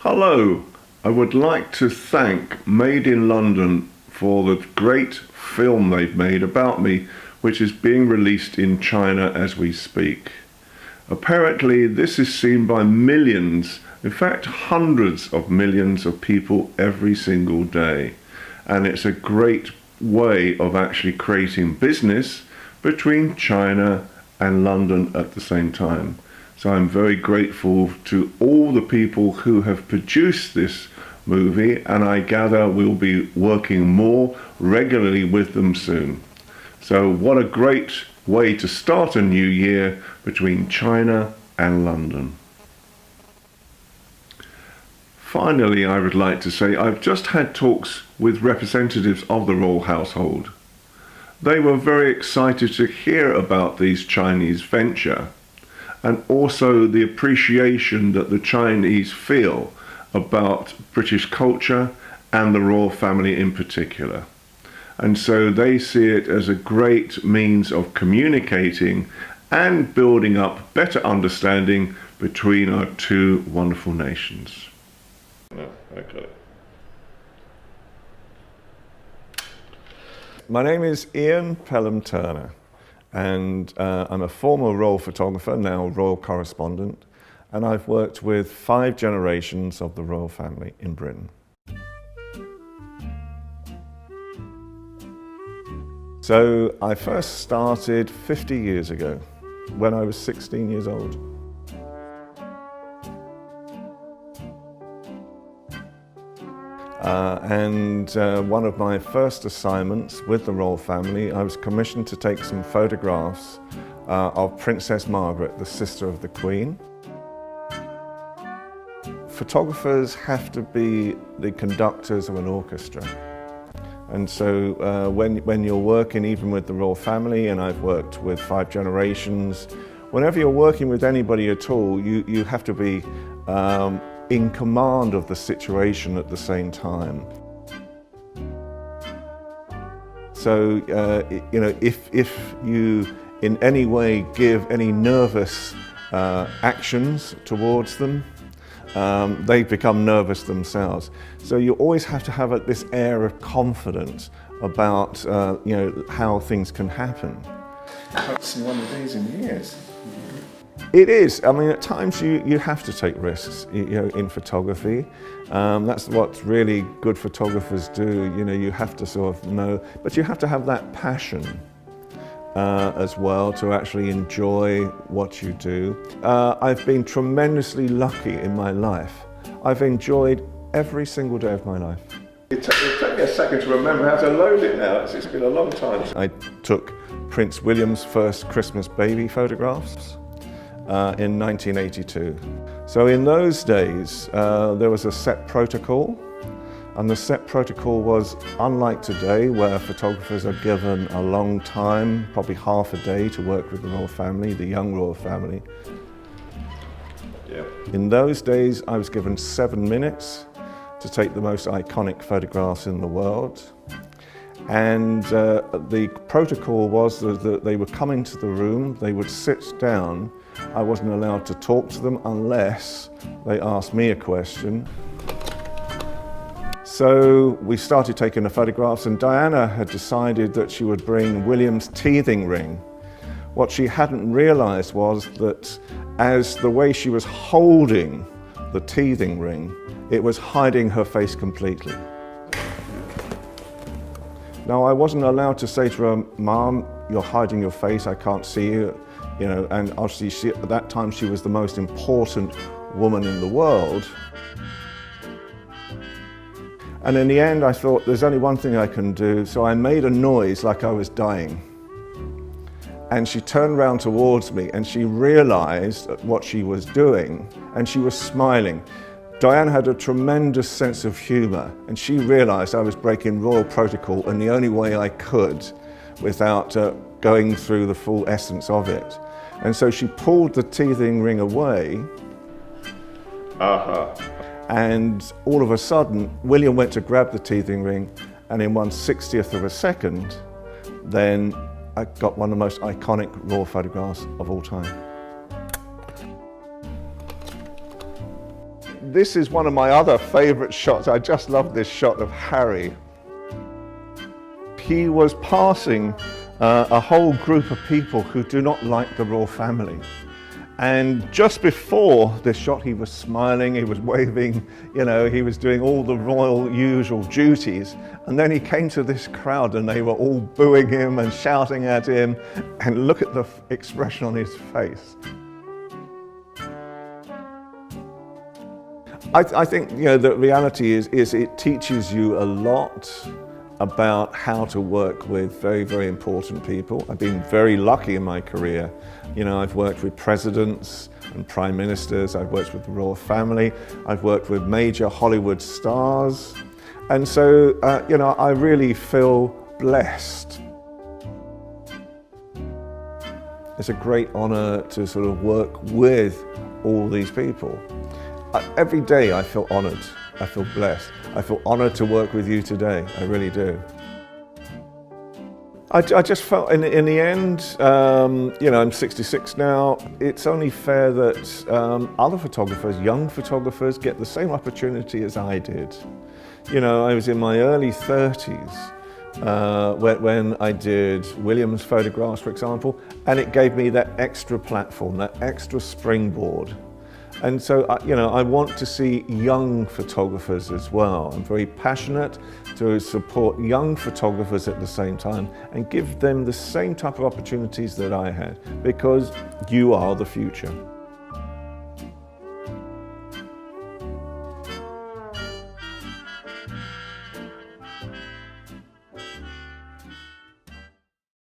Hello, I would like to thank Made in London for the great film they've made about me, which is being released in China as we speak. Apparently this is seen by millions, in fact hundreds of millions of people every single day. And it's a great way of actually creating business between China and London at the same time. So I'm very grateful to all the people who have produced this movie, and I gather we'll be working more regularly with them soon. So what a great way to start a new year between China and London. Finally, I would like to say I've just had talks with representatives of the royal household. They were very excited to hear about these Chinese venture, and also the appreciation that the Chinese feel about British culture and the royal family in particular. And so they see it as a great means of communicating and building up better understanding between our two wonderful nations. My name is Ian Pelham Turner, and I'm a former royal photographer, now royal correspondent, and I've worked with 5 generations of the royal family in Britain. So I first started 50 years ago, when I was 16 years old. One of my first assignments with the royal family, I was commissioned to take some photographs of Princess Margaret, the sister of the Queen. Photographers have to be the conductors of an orchestra. And so when you're working even with the royal family, and I've worked with 5 generations, whenever you're working with anybody at all, you have to be in command of the situation at the same time. So, if you in any way give any nervous actions towards them, they become nervous themselves. So you always have to have this air of confidence about how things can happen. I haven't seen one of these in years. It is. I mean, at times you have to take risks, in photography. That's what really good photographers do. You have to sort of know, but you have to have that passion as well to actually enjoy what you do. I've been tremendously lucky in my life. I've enjoyed every single day of my life. It took me a second to remember how to load it now. It's been a long time. I took Prince William's first Christmas baby photographs in 1982. So in those days, there was a set protocol, and the set protocol was unlike today, where photographers are given a long time, probably half a day, to work with the royal family, the young royal family. Yeah. In those days, I was given 7 minutes to take the most iconic photographs in the world. And the protocol was that they would come into the room, they would sit down. I wasn't allowed to talk to them unless they asked me a question. So we started taking the photographs, and Diana had decided that she would bring William's teething ring. What she hadn't realized was that as the way she was holding the teething ring, it was hiding her face completely. Now, I wasn't allowed to say to her, "Mom, you're hiding your face, I can't see you." And obviously at that time she was the most important woman in the world. And in the end I thought, there's only one thing I can do, so I made a noise like I was dying. And she turned around towards me and she realized what she was doing, and she was smiling. Diana had a tremendous sense of humor, and she realized I was breaking royal protocol, and the only way I could without going through the full essence of it. And so she pulled the teething ring away. And all of a sudden, William went to grab the teething ring, and in 1/60th of a second, then I got one of the most iconic royal photographs of all time. this is one of my other favourite shots. I just love this shot of Harry. He was passing a whole group of people who do not like the royal family. And just before this shot, he was smiling, he was waving, you know, he was doing all the royal usual duties. And then he came to this crowd and they were all booing him and shouting at him. And look at the expression on his face. I think, you know, the reality is it teaches you a lot about how to work with very, very important people. I've been very lucky in my career. You know, I've worked with presidents and prime ministers, I've worked with the royal family, I've worked with major Hollywood stars. And so, you know, I really feel blessed. It's a great honor to sort of work with all these people. Every day I feel honored, I feel blessed. I feel honored to work with you today, I really do. I just felt in the end, you know, I'm 66 now, it's only fair that other photographers, young photographers, get the same opportunity as I did. You know, I was in my early 30s when I did Williams photographs, for example, and it gave me that extra platform, that extra springboard. And so, you know, I want to see young photographers as well. I'm very passionate to support young photographers at the same time and give them the same type of opportunities that I had, because you are the future.